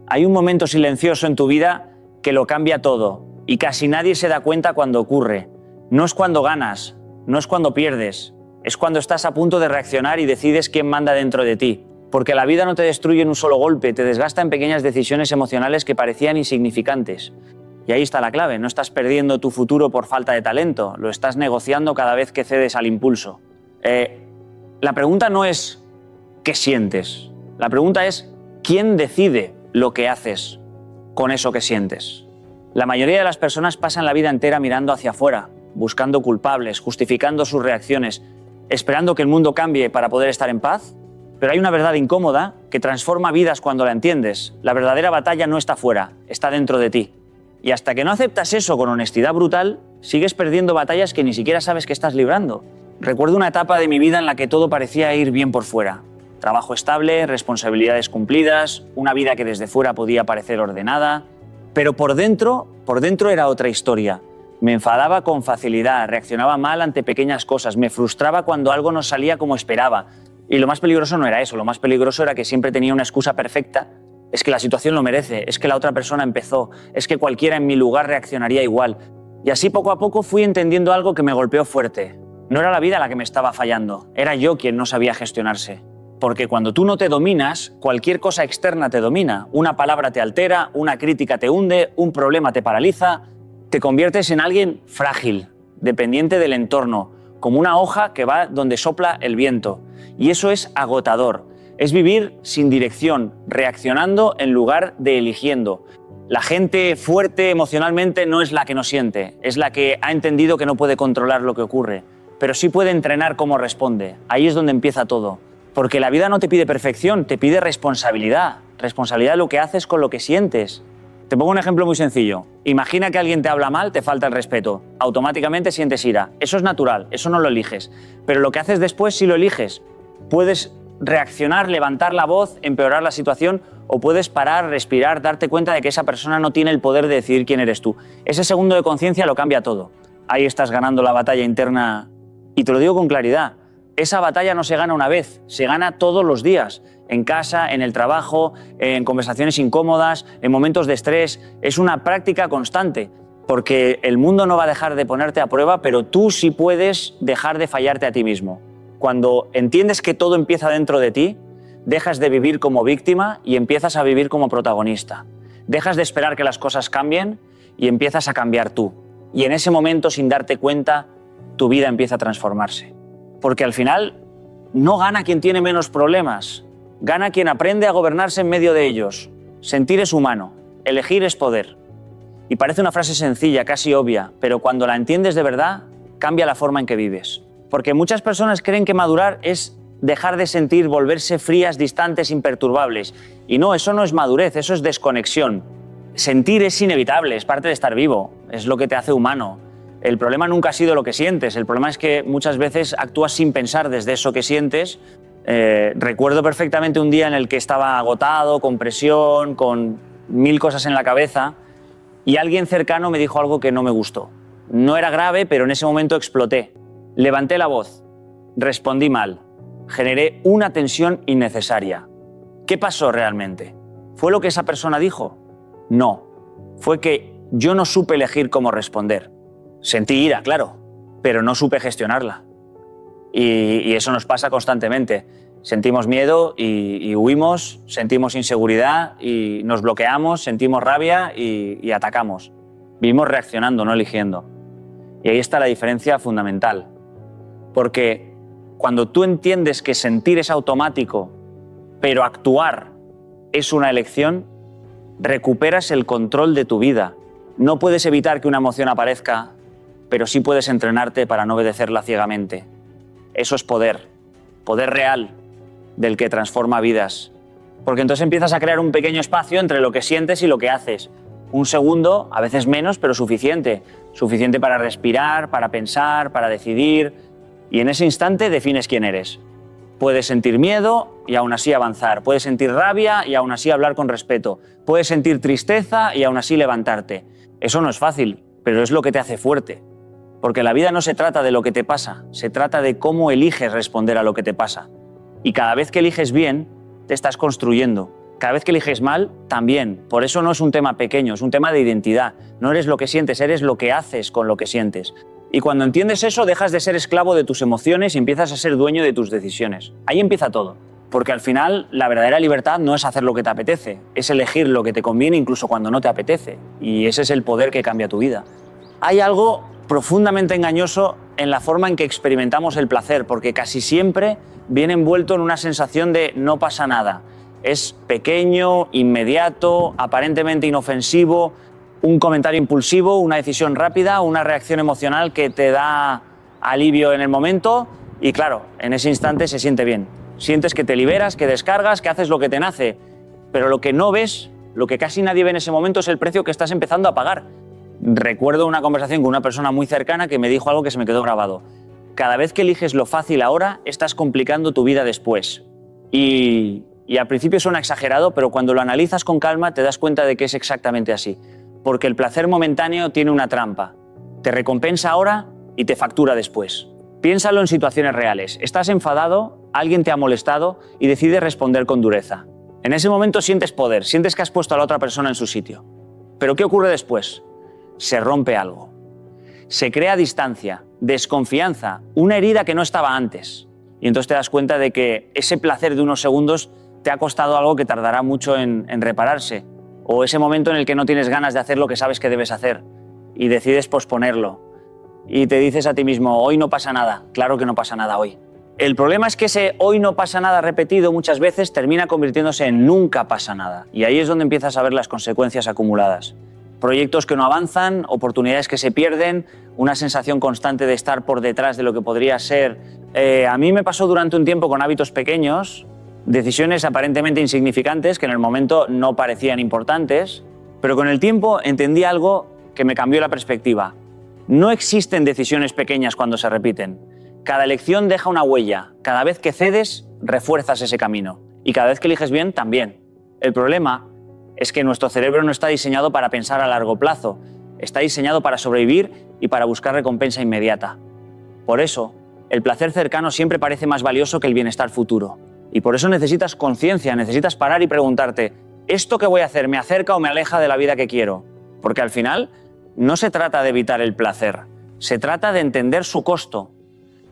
Hay un momento silencioso en tu vida que lo cambia todo y casi nadie se da cuenta cuando ocurre. No es cuando ganas, no es cuando pierdes, es cuando estás a punto de reaccionar y decides quién manda dentro de ti. Porque la vida no te destruye en un solo golpe, te desgasta en pequeñas decisiones emocionales que parecían insignificantes. Y ahí está la clave, no estás perdiendo tu futuro por falta de talento, lo estás negociando cada vez que cedes al impulso. La pregunta no es ¿qué sientes? La pregunta es ¿quién decide lo que haces con eso que sientes? La mayoría de las personas pasan la vida entera mirando hacia afuera, buscando culpables, justificando sus reacciones, esperando que el mundo cambie para poder estar en paz. Pero hay una verdad incómoda que transforma vidas cuando la entiendes. La verdadera batalla no está fuera, está dentro de ti. Y hasta que no aceptas eso con honestidad brutal, sigues perdiendo batallas que ni siquiera sabes que estás librando. Recuerdo una etapa de mi vida en la que todo parecía ir bien por fuera. Trabajo estable, responsabilidades cumplidas, una vida que desde fuera podía parecer ordenada. Pero por dentro era otra historia. Me enfadaba con facilidad, reaccionaba mal ante pequeñas cosas, me frustraba cuando algo no salía como esperaba. Y lo más peligroso no era eso, lo más peligroso era que siempre tenía una excusa perfecta. Es que la situación lo merece, es que la otra persona empezó, es que cualquiera en mi lugar reaccionaría igual. Y así poco a poco fui entendiendo algo que me golpeó fuerte. No era la vida la que me estaba fallando, era yo quien no sabía gestionarse. Porque cuando tú no te dominas, cualquier cosa externa te domina. Una palabra te altera, una crítica te hunde, un problema te paraliza. Te conviertes en alguien frágil, dependiente del entorno, como una hoja que va donde sopla el viento. Y eso es agotador. Es vivir sin dirección, reaccionando en lugar de eligiendo. La gente fuerte emocionalmente no es la que no siente, es la que ha entendido que no puede controlar lo que ocurre, pero sí puede entrenar cómo responde. Ahí es donde empieza todo. Porque la vida no te pide perfección, te pide responsabilidad. Responsabilidad de lo que haces con lo que sientes. Te pongo un ejemplo muy sencillo. Imagina que alguien te habla mal, te falta el respeto. Automáticamente sientes ira. Eso es natural, eso no lo eliges. Pero lo que haces después sí lo eliges. Puedes reaccionar, levantar la voz, empeorar la situación, o puedes parar, respirar, darte cuenta de que esa persona no tiene el poder de decidir quién eres tú. Ese segundo de conciencia lo cambia todo. Ahí estás ganando la batalla interna. Y te lo digo con claridad. Esa batalla no se gana una vez, se gana todos los días. En casa, en el trabajo, en conversaciones incómodas, en momentos de estrés. Es una práctica constante, porque el mundo no va a dejar de ponerte a prueba, pero tú sí puedes dejar de fallarte a ti mismo. Cuando entiendes que todo empieza dentro de ti, dejas de vivir como víctima y empiezas a vivir como protagonista. Dejas de esperar que las cosas cambien y empiezas a cambiar tú. Y en ese momento, sin darte cuenta, tu vida empieza a transformarse. Porque al final no gana quien tiene menos problemas, gana quien aprende a gobernarse en medio de ellos. Sentir es humano, elegir es poder. Y parece una frase sencilla, casi obvia, pero cuando la entiendes de verdad, cambia la forma en que vives. Porque muchas personas creen que madurar es dejar de sentir, volverse frías, distantes, imperturbables. Y no, eso no es madurez, eso es desconexión. Sentir es inevitable, es parte de estar vivo, es lo que te hace humano. El problema nunca ha sido lo que sientes, el problema es que muchas veces actúas sin pensar desde eso que sientes. Recuerdo perfectamente un día en el que estaba agotado, con presión, con 1000 cosas en la cabeza, y alguien cercano me dijo algo que no me gustó. No era grave, pero en ese momento exploté. Levanté la voz, respondí mal, generé una tensión innecesaria. ¿Qué pasó realmente? ¿Fue lo que esa persona dijo? No, fue que yo no supe elegir cómo responder. Sentí ira, claro, pero no supe gestionarla. Y eso nos pasa constantemente. Sentimos miedo y huimos, sentimos inseguridad y nos bloqueamos, sentimos rabia y atacamos. Vivimos reaccionando, no eligiendo. Y ahí está la diferencia fundamental. Porque cuando tú entiendes que sentir es automático, pero actuar es una elección, recuperas el control de tu vida. No puedes evitar que una emoción aparezca, pero sí puedes entrenarte para no obedecerla ciegamente. Eso es poder, poder real, del que transforma vidas. Porque entonces empiezas a crear un pequeño espacio entre lo que sientes y lo que haces. Un segundo, a veces menos, pero suficiente. Suficiente para respirar, para pensar, para decidir. Y en ese instante defines quién eres. Puedes sentir miedo y aún así avanzar. Puedes sentir rabia y aún así hablar con respeto. Puedes sentir tristeza y aún así levantarte. Eso no es fácil, pero es lo que te hace fuerte. Porque la vida no se trata de lo que te pasa, se trata de cómo eliges responder a lo que te pasa. Y cada vez que eliges bien, te estás construyendo. Cada vez que eliges mal, también. Por eso no es un tema pequeño, es un tema de identidad. No eres lo que sientes, eres lo que haces con lo que sientes. Y cuando entiendes eso, dejas de ser esclavo de tus emociones y empiezas a ser dueño de tus decisiones. Ahí empieza todo. Porque al final, la verdadera libertad no es hacer lo que te apetece, es elegir lo que te conviene incluso cuando no te apetece. Y ese es el poder que cambia tu vida. Hay algo profundamente engañoso en la forma en que experimentamos el placer, porque casi siempre viene envuelto en una sensación de no pasa nada. Es pequeño, inmediato, aparentemente inofensivo, un comentario impulsivo, una decisión rápida, una reacción emocional que te da alivio en el momento y claro, en ese instante se siente bien. Sientes que te liberas, que descargas, que haces lo que te nace, pero lo que no ves, lo que casi nadie ve en ese momento es el precio que estás empezando a pagar. Recuerdo una conversación con una persona muy cercana que me dijo algo que se me quedó grabado. Cada vez que eliges lo fácil ahora, estás complicando tu vida después. Y al principio suena exagerado, pero cuando lo analizas con calma te das cuenta de que es exactamente así. Porque el placer momentáneo tiene una trampa. Te recompensa ahora y te factura después. Piénsalo en situaciones reales. Estás enfadado, alguien te ha molestado y decides responder con dureza. En ese momento sientes poder, sientes que has puesto a la otra persona en su sitio. Pero ¿qué ocurre después? Se rompe algo. Se crea distancia, desconfianza, una herida que no estaba antes. Y entonces te das cuenta de que ese placer de unos segundos te ha costado algo que tardará mucho en repararse. O ese momento en el que no tienes ganas de hacer lo que sabes que debes hacer y decides posponerlo. Y te dices a ti mismo, hoy no pasa nada. Claro que no pasa nada hoy. El problema es que ese hoy no pasa nada repetido muchas veces termina convirtiéndose en nunca pasa nada. Y ahí es donde empiezas a ver las consecuencias acumuladas. Proyectos que no avanzan, oportunidades que se pierden, una sensación constante de estar por detrás de lo que podría ser. A mí me pasó durante un tiempo con hábitos pequeños, decisiones aparentemente insignificantes que en el momento no parecían importantes, pero con el tiempo entendí algo que me cambió la perspectiva. No existen decisiones pequeñas cuando se repiten. Cada elección deja una huella. Cada vez que cedes, refuerzas ese camino. Y cada vez que eliges bien, también. El problema es que nuestro cerebro no está diseñado para pensar a largo plazo. Está diseñado para sobrevivir y para buscar recompensa inmediata. Por eso, el placer cercano siempre parece más valioso que el bienestar futuro. Y por eso necesitas conciencia, necesitas parar y preguntarte, ¿esto que voy a hacer me acerca o me aleja de la vida que quiero? Porque al final no se trata de evitar el placer, se trata de entender su costo,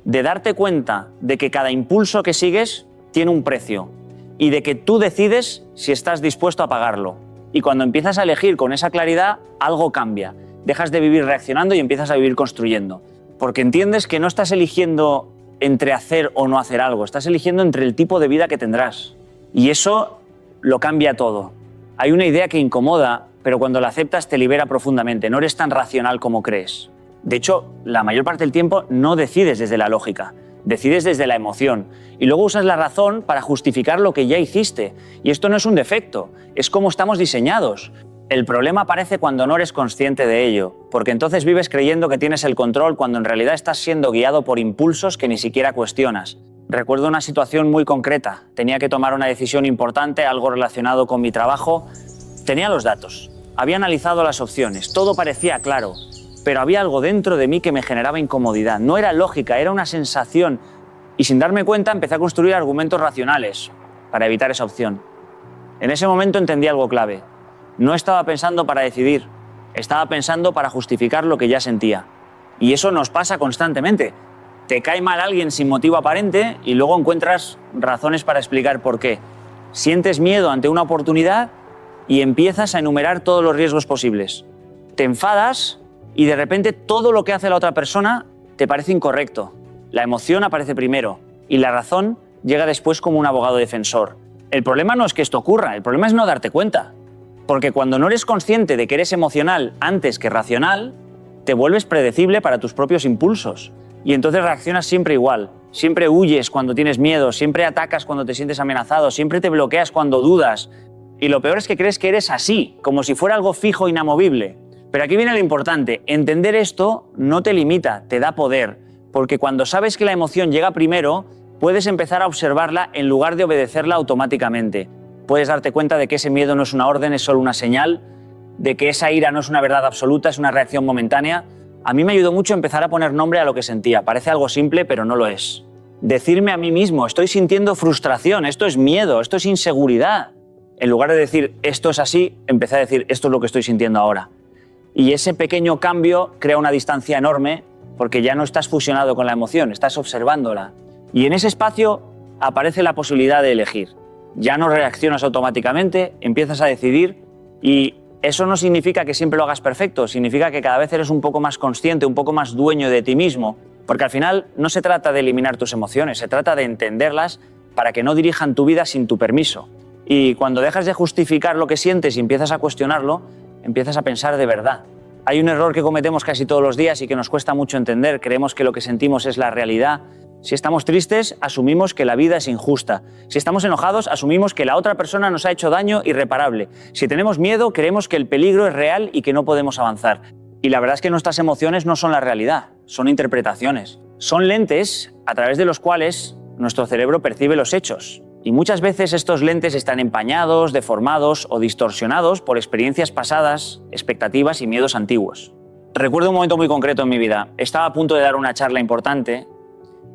de darte cuenta de que cada impulso que sigues tiene un precio y de que tú decides si estás dispuesto a pagarlo. Y cuando empiezas a elegir con esa claridad, algo cambia. Dejas de vivir reaccionando y empiezas a vivir construyendo. Porque entiendes que no estás eligiendo entre hacer o no hacer algo, estás eligiendo entre el tipo de vida que tendrás. Y eso lo cambia todo. Hay una idea que incomoda, pero cuando la aceptas te libera profundamente. No eres tan racional como crees. De hecho, la mayor parte del tiempo no decides desde la lógica, decides desde la emoción. Y luego usas la razón para justificar lo que ya hiciste. Y esto no es un defecto, es como estamos diseñados. El problema aparece cuando no eres consciente de ello, porque entonces vives creyendo que tienes el control cuando en realidad estás siendo guiado por impulsos que ni siquiera cuestionas. Recuerdo una situación muy concreta. Tenía que tomar una decisión importante, algo relacionado con mi trabajo. Tenía los datos, había analizado las opciones, todo parecía claro, pero había algo dentro de mí que me generaba incomodidad. No era lógica, era una sensación. Y sin darme cuenta empecé a construir argumentos racionales para evitar esa opción. En ese momento entendí algo clave. No estaba pensando para decidir, estaba pensando para justificar lo que ya sentía. Y eso nos pasa constantemente. Te cae mal alguien sin motivo aparente y luego encuentras razones para explicar por qué. Sientes miedo ante una oportunidad y empiezas a enumerar todos los riesgos posibles. Te enfadas y de repente todo lo que hace la otra persona te parece incorrecto. La emoción aparece primero y la razón llega después como un abogado defensor. El problema no es que esto ocurra, el problema es no darte cuenta. Porque cuando no eres consciente de que eres emocional antes que racional, te vuelves predecible para tus propios impulsos. Y entonces reaccionas siempre igual. Siempre huyes cuando tienes miedo, siempre atacas cuando te sientes amenazado, siempre te bloqueas cuando dudas. Y lo peor es que crees que eres así, como si fuera algo fijo e inamovible. Pero aquí viene lo importante. Entender esto no te limita, te da poder. Porque cuando sabes que la emoción llega primero, puedes empezar a observarla en lugar de obedecerla automáticamente. Puedes darte cuenta de que ese miedo no es una orden, es solo una señal, de que esa ira no es una verdad absoluta, es una reacción momentánea. A mí me ayudó mucho empezar a poner nombre a lo que sentía. Parece algo simple, pero no lo es. Decirme a mí mismo, estoy sintiendo frustración, esto es miedo, esto es inseguridad. En lugar de decir esto es así, empecé a decir esto es lo que estoy sintiendo ahora. Y ese pequeño cambio crea una distancia enorme porque ya no estás fusionado con la emoción, estás observándola. Y en ese espacio aparece la posibilidad de elegir. Ya no reaccionas automáticamente, empiezas a decidir y eso no significa que siempre lo hagas perfecto, significa que cada vez eres un poco más consciente, un poco más dueño de ti mismo, porque al final no se trata de eliminar tus emociones, se trata de entenderlas para que no dirijan tu vida sin tu permiso. Y cuando dejas de justificar lo que sientes y empiezas a cuestionarlo, empiezas a pensar de verdad. Hay un error que cometemos casi todos los días y que nos cuesta mucho entender. Creemos que lo que sentimos es la realidad. Si estamos tristes, asumimos que la vida es injusta. Si estamos enojados, asumimos que la otra persona nos ha hecho daño irreparable. Si tenemos miedo, creemos que el peligro es real y que no podemos avanzar. Y la verdad es que nuestras emociones no son la realidad, son interpretaciones. Son lentes a través de los cuales nuestro cerebro percibe los hechos. Y muchas veces estos lentes están empañados, deformados o distorsionados por experiencias pasadas, expectativas y miedos antiguos. Recuerdo un momento muy concreto en mi vida. Estaba a punto de dar una charla importante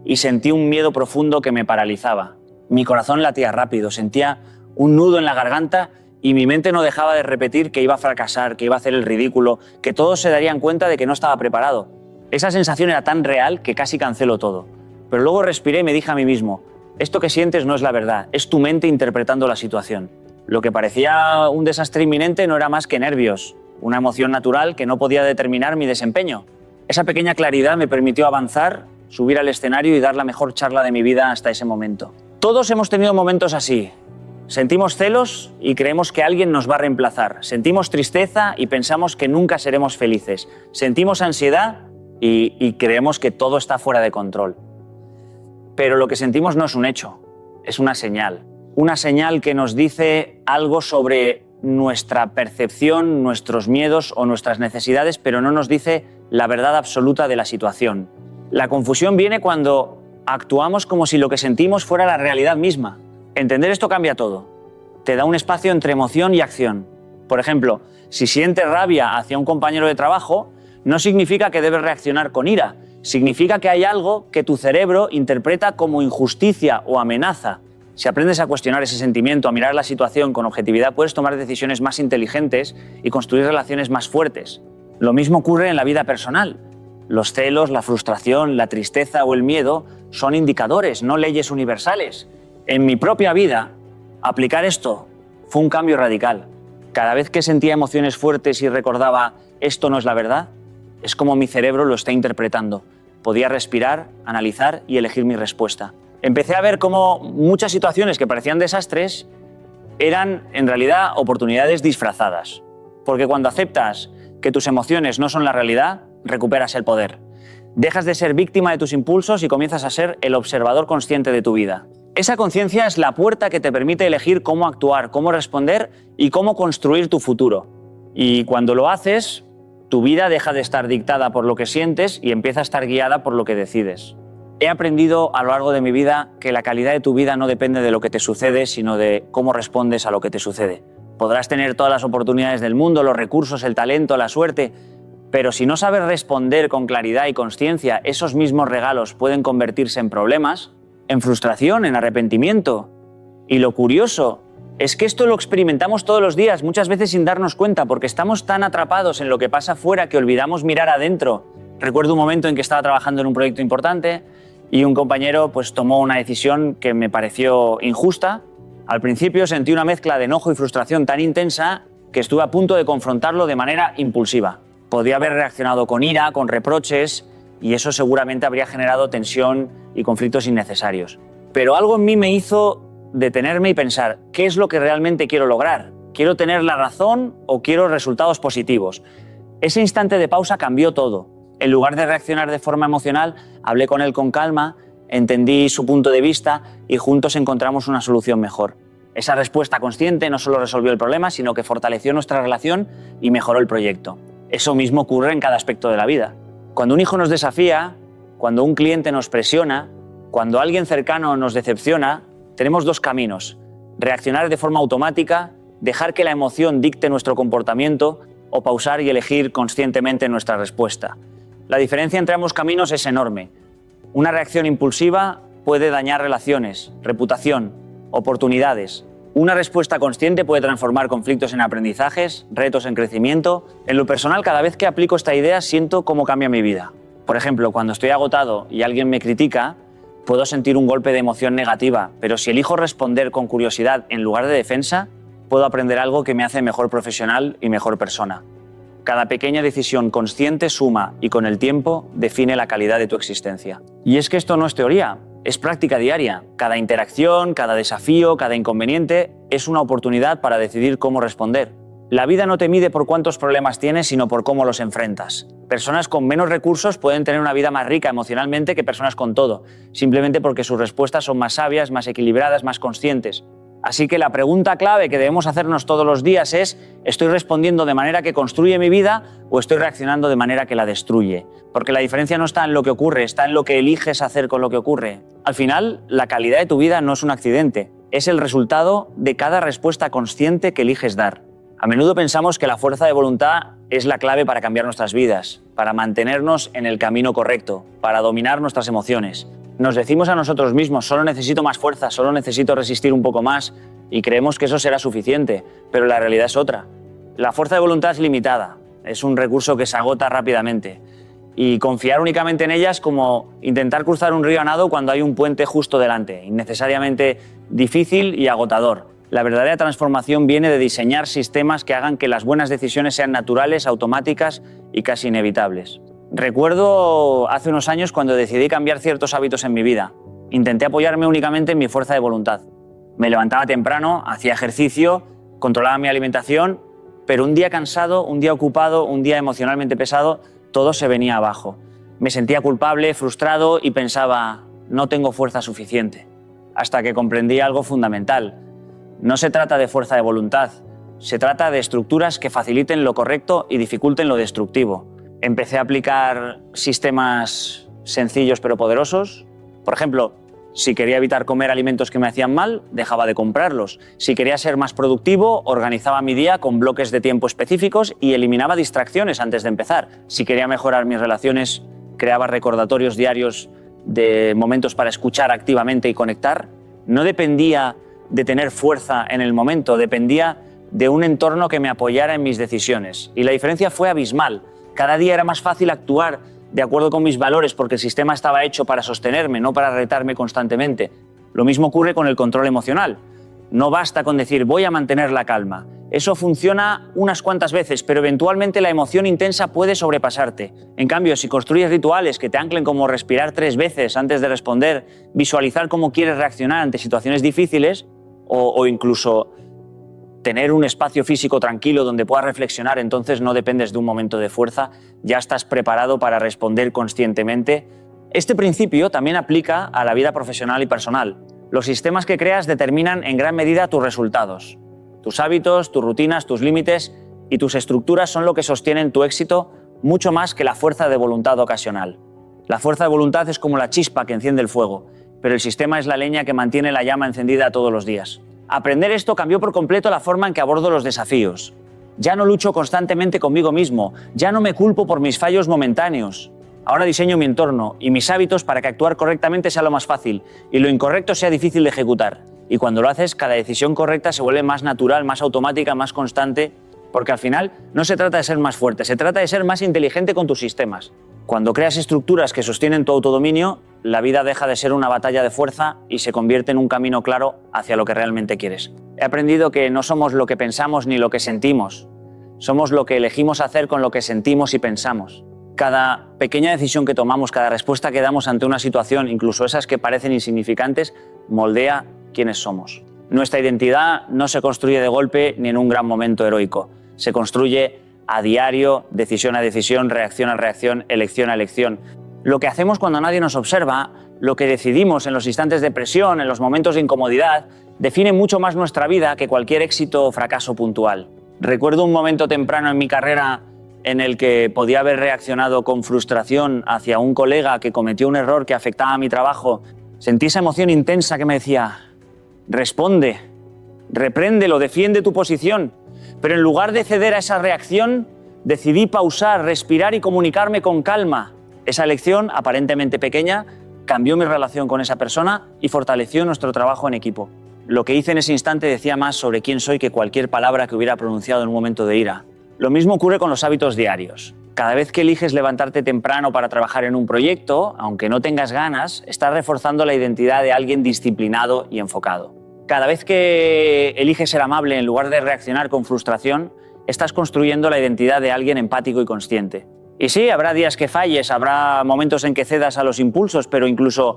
y sentí un miedo profundo que me paralizaba. Mi corazón latía rápido, sentía un nudo en la garganta y mi mente no dejaba de repetir que iba a fracasar, que iba a hacer el ridículo, que todos se darían cuenta de que no estaba preparado. Esa sensación era tan real que casi canceló todo. Pero luego respiré y me dije a mí mismo, esto que sientes no es la verdad, es tu mente interpretando la situación. Lo que parecía un desastre inminente no era más que nervios, una emoción natural que no podía determinar mi desempeño. Esa pequeña claridad me permitió avanzar, subir al escenario y dar la mejor charla de mi vida hasta ese momento. Todos hemos tenido momentos así. Sentimos celos y creemos que alguien nos va a reemplazar. Sentimos tristeza y pensamos que nunca seremos felices. Sentimos ansiedad y creemos que todo está fuera de control. Pero lo que sentimos no es un hecho, es una señal. Una señal que nos dice algo sobre nuestra percepción, nuestros miedos o nuestras necesidades, pero no nos dice la verdad absoluta de la situación. La confusión viene cuando actuamos como si lo que sentimos fuera la realidad misma. Entender esto cambia todo. Te da un espacio entre emoción y acción. Por ejemplo, si sientes rabia hacia un compañero de trabajo, no significa que debes reaccionar con ira. Significa que hay algo que tu cerebro interpreta como injusticia o amenaza. Si aprendes a cuestionar ese sentimiento, a mirar la situación con objetividad, puedes tomar decisiones más inteligentes y construir relaciones más fuertes. Lo mismo ocurre en la vida personal. Los celos, la frustración, la tristeza o el miedo son indicadores, no leyes universales. En mi propia vida, aplicar esto fue un cambio radical. Cada vez que sentía emociones fuertes y recordaba esto no es la verdad, es como mi cerebro lo está interpretando. Podía respirar, analizar y elegir mi respuesta. Empecé a ver cómo muchas situaciones que parecían desastres eran en realidad oportunidades disfrazadas. Porque cuando aceptas que tus emociones no son la realidad, recuperas el poder. Dejas de ser víctima de tus impulsos y comienzas a ser el observador consciente de tu vida. Esa conciencia es la puerta que te permite elegir cómo actuar, cómo responder y cómo construir tu futuro. Y cuando lo haces, tu vida deja de estar dictada por lo que sientes y empieza a estar guiada por lo que decides. He aprendido a lo largo de mi vida que la calidad de tu vida no depende de lo que te sucede, sino de cómo respondes a lo que te sucede. Podrás tener todas las oportunidades del mundo, los recursos, el talento, la suerte, pero si no sabes responder con claridad y consciencia, esos mismos regalos pueden convertirse en problemas, en frustración, en arrepentimiento. Y lo curioso es que esto lo experimentamos todos los días, muchas veces sin darnos cuenta, porque estamos tan atrapados en lo que pasa afuera que olvidamos mirar adentro. Recuerdo un momento en que estaba trabajando en un proyecto importante y un compañero tomó una decisión que me pareció injusta. Al principio sentí una mezcla de enojo y frustración tan intensa que estuve a punto de confrontarlo de manera impulsiva. Podía haber reaccionado con ira, con reproches, y eso seguramente habría generado tensión y conflictos innecesarios. Pero algo en mí me hizo detenerme y pensar, ¿qué es lo que realmente quiero lograr? ¿Quiero tener la razón o quiero resultados positivos? Ese instante de pausa cambió todo. En lugar de reaccionar de forma emocional, hablé con él con calma, entendí su punto de vista y juntos encontramos una solución mejor. Esa respuesta consciente no solo resolvió el problema, sino que fortaleció nuestra relación y mejoró el proyecto. Eso mismo ocurre en cada aspecto de la vida. Cuando un hijo nos desafía, cuando un cliente nos presiona, cuando alguien cercano nos decepciona, tenemos dos caminos: reaccionar de forma automática, dejar que la emoción dicte nuestro comportamiento o pausar y elegir conscientemente nuestra respuesta. La diferencia entre ambos caminos es enorme. Una reacción impulsiva puede dañar relaciones, reputación, oportunidades. Una respuesta consciente puede transformar conflictos en aprendizajes, retos en crecimiento. En lo personal, cada vez que aplico esta idea, siento cómo cambia mi vida. Por ejemplo, cuando estoy agotado y alguien me critica, puedo sentir un golpe de emoción negativa, pero si elijo responder con curiosidad en lugar de defensa, puedo aprender algo que me hace mejor profesional y mejor persona. Cada pequeña decisión consciente suma y con el tiempo define la calidad de tu existencia. Y es que esto no es teoría, es práctica diaria. Cada interacción, cada desafío, cada inconveniente es una oportunidad para decidir cómo responder. La vida no te mide por cuántos problemas tienes, sino por cómo los enfrentas. Personas con menos recursos pueden tener una vida más rica emocionalmente que personas con todo, simplemente porque sus respuestas son más sabias, más equilibradas, más conscientes. Así que la pregunta clave que debemos hacernos todos los días es: ¿estoy respondiendo de manera que construye mi vida o estoy reaccionando de manera que la destruye? Porque la diferencia no está en lo que ocurre, está en lo que eliges hacer con lo que ocurre. Al final, la calidad de tu vida no es un accidente, es el resultado de cada respuesta consciente que eliges dar. A menudo pensamos que la fuerza de voluntad es la clave para cambiar nuestras vidas, para mantenernos en el camino correcto, para dominar nuestras emociones. Nos decimos a nosotros mismos: solo necesito más fuerza, solo necesito resistir un poco más, y creemos que eso será suficiente, pero la realidad es otra. La fuerza de voluntad es limitada, es un recurso que se agota rápidamente, y confiar únicamente en ella es como intentar cruzar un río a nado cuando hay un puente justo delante, innecesariamente difícil y agotador. La verdadera transformación viene de diseñar sistemas que hagan que las buenas decisiones sean naturales, automáticas y casi inevitables. Recuerdo hace unos años cuando decidí cambiar ciertos hábitos en mi vida. Intenté apoyarme únicamente en mi fuerza de voluntad. Me levantaba temprano, hacía ejercicio, controlaba mi alimentación, pero un día cansado, un día ocupado, un día emocionalmente pesado, todo se venía abajo. Me sentía culpable, frustrado y pensaba: no tengo fuerza suficiente. Hasta que comprendí algo fundamental. No se trata de fuerza de voluntad, se trata de estructuras que faciliten lo correcto y dificulten lo destructivo. Empecé a aplicar sistemas sencillos pero poderosos. Por ejemplo, si quería evitar comer alimentos que me hacían mal, dejaba de comprarlos. Si quería ser más productivo, organizaba mi día con bloques de tiempo específicos y eliminaba distracciones antes de empezar. Si quería mejorar mis relaciones, creaba recordatorios diarios de momentos para escuchar activamente y conectar. No dependía de tener fuerza en el momento, dependía de un entorno que me apoyara en mis decisiones. Y la diferencia fue abismal. Cada día era más fácil actuar de acuerdo con mis valores porque el sistema estaba hecho para sostenerme, no para retarme constantemente. Lo mismo ocurre con el control emocional. No basta con decir voy a mantener la calma. Eso funciona unas cuantas veces, pero eventualmente la emoción intensa puede sobrepasarte. En cambio, si construyes rituales que te anclen, como respirar 3 veces antes de responder, visualizar cómo quieres reaccionar ante situaciones difíciles o incluso tener un espacio físico tranquilo donde puedas reflexionar, entonces no dependes de un momento de fuerza, ya estás preparado para responder conscientemente. Este principio también aplica a la vida profesional y personal. Los sistemas que creas determinan en gran medida tus resultados. Tus hábitos, tus rutinas, tus límites y tus estructuras son lo que sostienen tu éxito mucho más que la fuerza de voluntad ocasional. La fuerza de voluntad es como la chispa que enciende el fuego, pero el sistema es la leña que mantiene la llama encendida todos los días. Aprender esto cambió por completo la forma en que abordo los desafíos. Ya no lucho constantemente conmigo mismo, ya no me culpo por mis fallos momentáneos. Ahora diseño mi entorno y mis hábitos para que actuar correctamente sea lo más fácil y lo incorrecto sea difícil de ejecutar. Y cuando lo haces, cada decisión correcta se vuelve más natural, más automática, más constante, porque al final no se trata de ser más fuerte, se trata de ser más inteligente con tus sistemas. Cuando creas estructuras que sostienen tu autodominio, la vida deja de ser una batalla de fuerza y se convierte en un camino claro hacia lo que realmente quieres. He aprendido que no somos lo que pensamos ni lo que sentimos. Somos lo que elegimos hacer con lo que sentimos y pensamos. Cada pequeña decisión que tomamos, cada respuesta que damos ante una situación, incluso esas que parecen insignificantes, moldea quiénes somos. Nuestra identidad no se construye de golpe ni en un gran momento heroico. Se construye a diario, decisión a decisión, reacción a reacción, elección a elección. Lo que hacemos cuando nadie nos observa, lo que decidimos en los instantes de presión, en los momentos de incomodidad, define mucho más nuestra vida que cualquier éxito o fracaso puntual. Recuerdo un momento temprano en mi carrera en el que podía haber reaccionado con frustración hacia un colega que cometió un error que afectaba a mi trabajo. Sentí esa emoción intensa que me decía: responde, repréndelo, defiende tu posición. Pero en lugar de ceder a esa reacción, decidí pausar, respirar y comunicarme con calma. Esa elección, aparentemente pequeña, cambió mi relación con esa persona y fortaleció nuestro trabajo en equipo. Lo que hice en ese instante decía más sobre quién soy que cualquier palabra que hubiera pronunciado en un momento de ira. Lo mismo ocurre con los hábitos diarios. Cada vez que eliges levantarte temprano para trabajar en un proyecto, aunque no tengas ganas, estás reforzando la identidad de alguien disciplinado y enfocado. Cada vez que eliges ser amable en lugar de reaccionar con frustración, estás construyendo la identidad de alguien empático y consciente. Y sí, habrá días que falles, habrá momentos en que cedas a los impulsos, pero incluso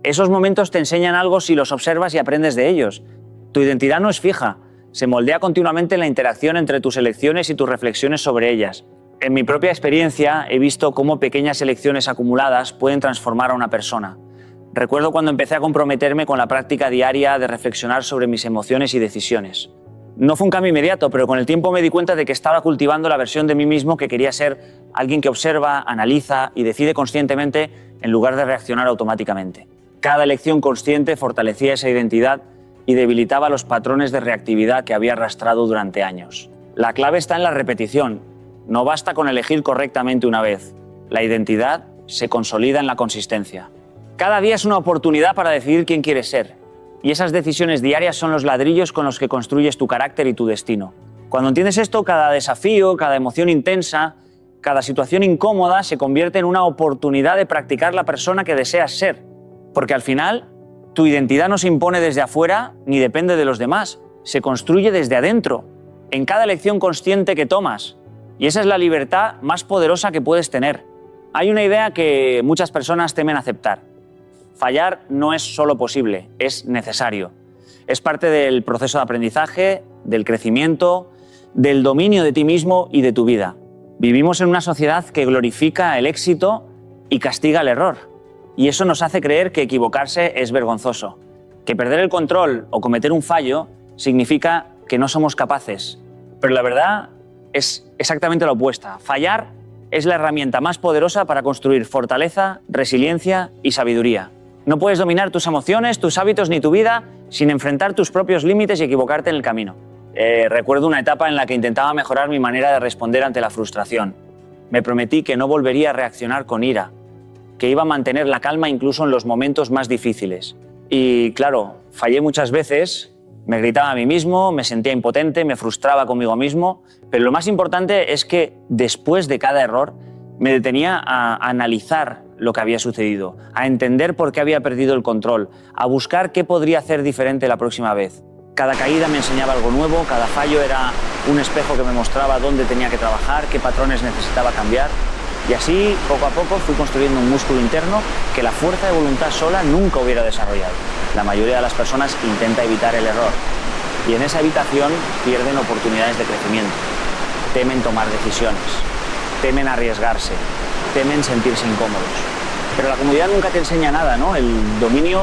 esos momentos te enseñan algo si los observas y aprendes de ellos. Tu identidad no es fija, se moldea continuamente en la interacción entre tus elecciones y tus reflexiones sobre ellas. En mi propia experiencia he visto cómo pequeñas elecciones acumuladas pueden transformar a una persona. Recuerdo cuando empecé a comprometerme con la práctica diaria de reflexionar sobre mis emociones y decisiones. No fue un cambio inmediato, pero con el tiempo me di cuenta de que estaba cultivando la versión de mí mismo que quería ser, alguien que observa, analiza y decide conscientemente en lugar de reaccionar automáticamente. Cada elección consciente fortalecía esa identidad y debilitaba los patrones de reactividad que había arrastrado durante años. La clave está en la repetición. No basta con elegir correctamente una vez. La identidad se consolida en la consistencia. Cada día es una oportunidad para decidir quién quieres ser. Y esas decisiones diarias son los ladrillos con los que construyes tu carácter y tu destino. Cuando entiendes esto, cada desafío, cada emoción intensa, cada situación incómoda se convierte en una oportunidad de practicar la persona que deseas ser. Porque al final, tu identidad no se impone desde afuera ni depende de los demás. Se construye desde adentro, en cada elección consciente que tomas. Y esa es la libertad más poderosa que puedes tener. Hay una idea que muchas personas temen aceptar. Fallar no es solo posible, es necesario. Es parte del proceso de aprendizaje, del crecimiento, del dominio de ti mismo y de tu vida. Vivimos en una sociedad que glorifica el éxito y castiga el error. Y eso nos hace creer que equivocarse es vergonzoso, que perder el control o cometer un fallo significa que no somos capaces. Pero la verdad es exactamente la opuesta. Fallar es la herramienta más poderosa para construir fortaleza, resiliencia y sabiduría. No puedes dominar tus emociones, tus hábitos ni tu vida sin enfrentar tus propios límites y equivocarte en el camino. Recuerdo una etapa en la que intentaba mejorar mi manera de responder ante la frustración. Me prometí que no volvería a reaccionar con ira, que iba a mantener la calma incluso en los momentos más difíciles. Y claro, fallé muchas veces. Me gritaba a mí mismo, me sentía impotente, me frustraba conmigo mismo, pero lo más importante es que después de cada error me detenía a analizar lo que había sucedido, a entender por qué había perdido el control, a buscar qué podría hacer diferente la próxima vez. Cada caída me enseñaba algo nuevo, cada fallo era un espejo que me mostraba dónde tenía que trabajar, qué patrones necesitaba cambiar. Y así, poco a poco, fui construyendo un músculo interno que la fuerza de voluntad sola nunca hubiera desarrollado. La mayoría de las personas intenta evitar el error y en esa evitación pierden oportunidades de crecimiento. Temen tomar decisiones, temen arriesgarse, temen sentirse incómodos. Pero la comodidad nunca te enseña nada, ¿no? El dominio,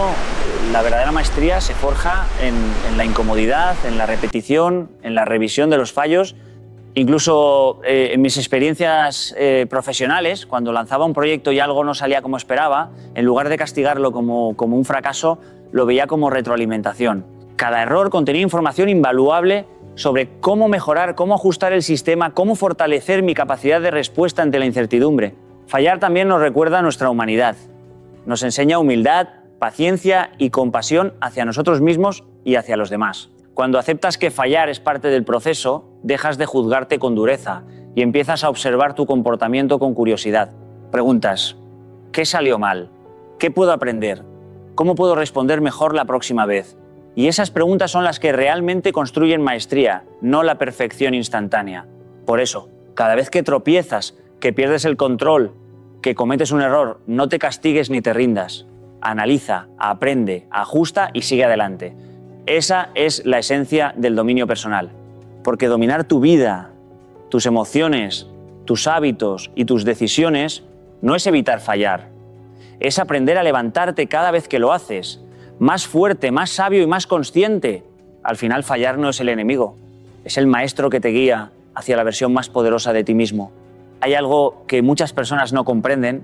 la verdadera maestría se forja en la incomodidad, en la repetición, en la revisión de los fallos. Incluso en mis experiencias profesionales, cuando lanzaba un proyecto y algo no salía como esperaba, en lugar de castigarlo como un fracaso, lo veía como retroalimentación. Cada error contenía información invaluable sobre cómo mejorar, cómo ajustar el sistema, cómo fortalecer mi capacidad de respuesta ante la incertidumbre. Fallar también nos recuerda nuestra humanidad. Nos enseña humildad, paciencia y compasión hacia nosotros mismos y hacia los demás. Cuando aceptas que fallar es parte del proceso, dejas de juzgarte con dureza y empiezas a observar tu comportamiento con curiosidad. Preguntas: ¿qué salió mal? ¿Qué puedo aprender? ¿Cómo puedo responder mejor la próxima vez? Y esas preguntas son las que realmente construyen maestría, no la perfección instantánea. Por eso, cada vez que tropiezas, que pierdes el control, que cometes un error, no te castigues ni te rindas. Analiza, aprende, ajusta y sigue adelante. Esa es la esencia del dominio personal. Porque dominar tu vida, tus emociones, tus hábitos y tus decisiones no es evitar fallar. Es aprender a levantarte cada vez que lo haces, más fuerte, más sabio y más consciente. Al final, fallar no es el enemigo, es el maestro que te guía hacia la versión más poderosa de ti mismo. Hay algo que muchas personas no comprenden.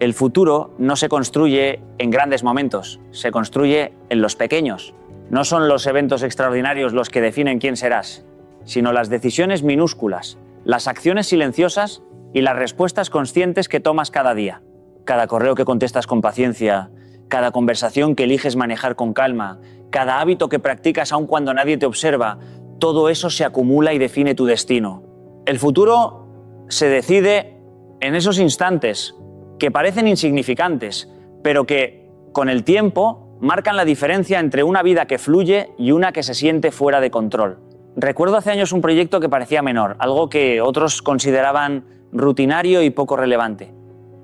El futuro no se construye en grandes momentos, se construye en los pequeños. No son los eventos extraordinarios los que definen quién serás, sino las decisiones minúsculas, las acciones silenciosas y las respuestas conscientes que tomas cada día. Cada correo que contestas con paciencia, cada conversación que eliges manejar con calma, cada hábito que practicas aun cuando nadie te observa, todo eso se acumula y define tu destino. El futuro se decide en esos instantes que parecen insignificantes, pero que, con el tiempo, marcan la diferencia entre una vida que fluye y una que se siente fuera de control. Recuerdo hace años un proyecto que parecía menor, algo que otros consideraban rutinario y poco relevante.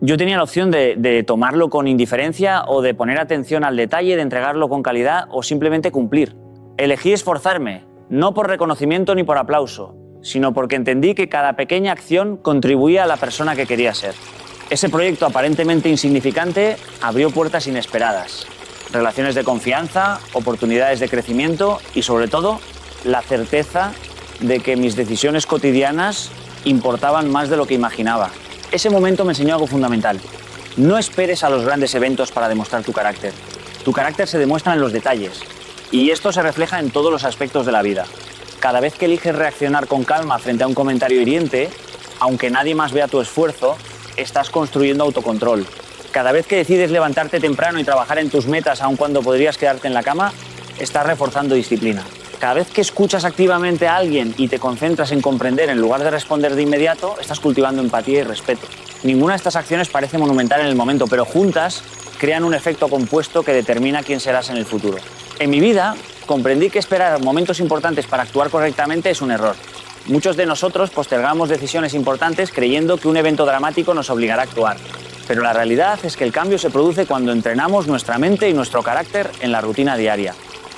Yo tenía la opción de tomarlo con indiferencia o de poner atención al detalle, de entregarlo con calidad o simplemente cumplir. Elegí esforzarme, no por reconocimiento ni por aplauso, sino porque entendí que cada pequeña acción contribuía a la persona que quería ser. Ese proyecto aparentemente insignificante abrió puertas inesperadas, relaciones de confianza, oportunidades de crecimiento y, sobre todo, la certeza de que mis decisiones cotidianas importaban más de lo que imaginaba. Ese momento me enseñó algo fundamental. No esperes a los grandes eventos para demostrar tu carácter. Tu carácter se demuestra en los detalles, y esto se refleja en todos los aspectos de la vida. Cada vez que eliges reaccionar con calma frente a un comentario hiriente, aunque nadie más vea tu esfuerzo, estás construyendo autocontrol. Cada vez que decides levantarte temprano y trabajar en tus metas aun cuando podrías quedarte en la cama, estás reforzando disciplina. Cada vez que escuchas activamente a alguien y te concentras en comprender en lugar de responder de inmediato, estás cultivando empatía y respeto. Ninguna de estas acciones parece monumental en el momento, pero juntas crean un efecto compuesto que determina quién serás en el futuro. En mi vida, comprendí que esperar momentos importantes para actuar correctamente es un error. Muchos de nosotros postergamos decisiones importantes creyendo que un evento dramático nos obligará a actuar. Pero la realidad es que el cambio se produce cuando entrenamos nuestra mente y nuestro carácter en la rutina diaria.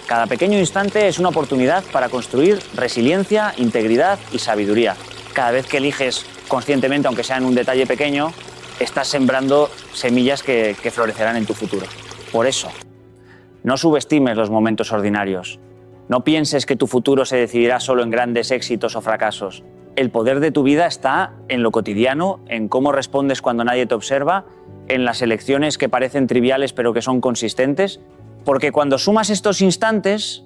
Cada pequeño instante es una oportunidad para construir resiliencia, integridad y sabiduría. Cada vez que eliges conscientemente, aunque sea en un detalle pequeño, estás sembrando semillas que florecerán en tu futuro. Por eso, no subestimes los momentos ordinarios. No pienses que tu futuro se decidirá solo en grandes éxitos o fracasos. El poder de tu vida está en lo cotidiano, en cómo respondes cuando nadie te observa, en las elecciones que parecen triviales pero que son consistentes, porque cuando sumas estos instantes,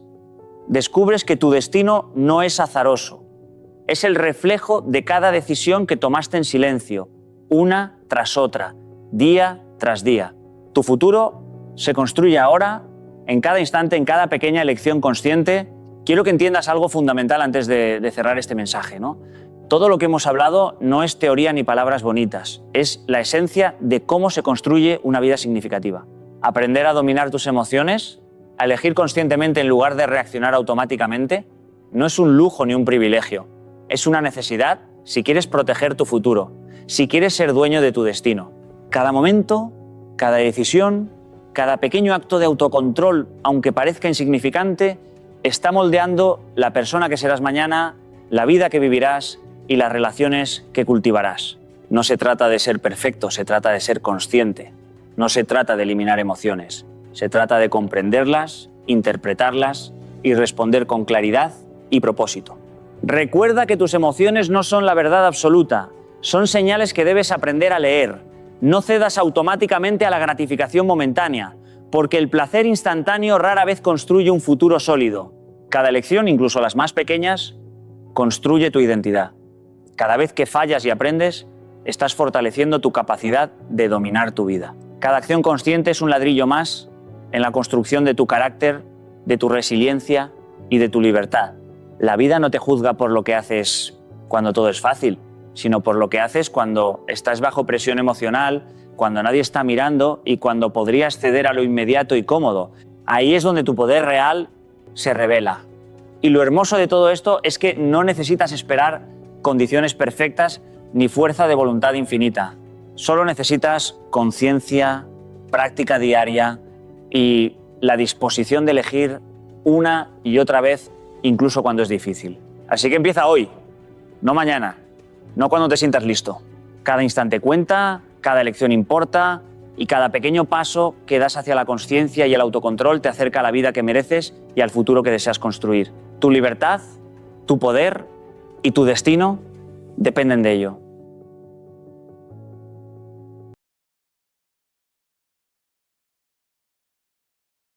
descubres que tu destino no es azaroso. Es el reflejo de cada decisión que tomaste en silencio, una tras otra, día tras día. Tu futuro se construye ahora, en cada instante, en cada pequeña elección consciente. Quiero que entiendas algo fundamental antes de cerrar este mensaje, ¿no? Todo lo que hemos hablado no es teoría ni palabras bonitas, es la esencia de cómo se construye una vida significativa. Aprender a dominar tus emociones, a elegir conscientemente en lugar de reaccionar automáticamente, no es un lujo ni un privilegio, es una necesidad si quieres proteger tu futuro, si quieres ser dueño de tu destino. Cada momento, cada decisión, cada pequeño acto de autocontrol, aunque parezca insignificante, está moldeando la persona que serás mañana, la vida que vivirás y las relaciones que cultivarás. No se trata de ser perfecto, se trata de ser consciente. No se trata de eliminar emociones, se trata de comprenderlas, interpretarlas y responder con claridad y propósito. Recuerda que tus emociones no son la verdad absoluta, son señales que debes aprender a leer. No cedas automáticamente a la gratificación momentánea, porque el placer instantáneo rara vez construye un futuro sólido. Cada elección, incluso las más pequeñas, construye tu identidad. Cada vez que fallas y aprendes, estás fortaleciendo tu capacidad de dominar tu vida. Cada acción consciente es un ladrillo más en la construcción de tu carácter, de tu resiliencia y de tu libertad. La vida no te juzga por lo que haces cuando todo es fácil, sino por lo que haces cuando estás bajo presión emocional, cuando nadie está mirando y cuando podrías ceder a lo inmediato y cómodo. Ahí es donde tu poder real se revela. Y lo hermoso de todo esto es que no necesitas esperar condiciones perfectas ni fuerza de voluntad infinita. Solo necesitas conciencia, práctica diaria y la disposición de elegir una y otra vez, incluso cuando es difícil. Así que empieza hoy, no mañana, no cuando te sientas listo. Cada instante cuenta, cada elección importa y cada pequeño paso que das hacia la consciencia y el autocontrol te acerca a la vida que mereces y al futuro que deseas construir. Tu libertad, tu poder y tu destino dependen de ello.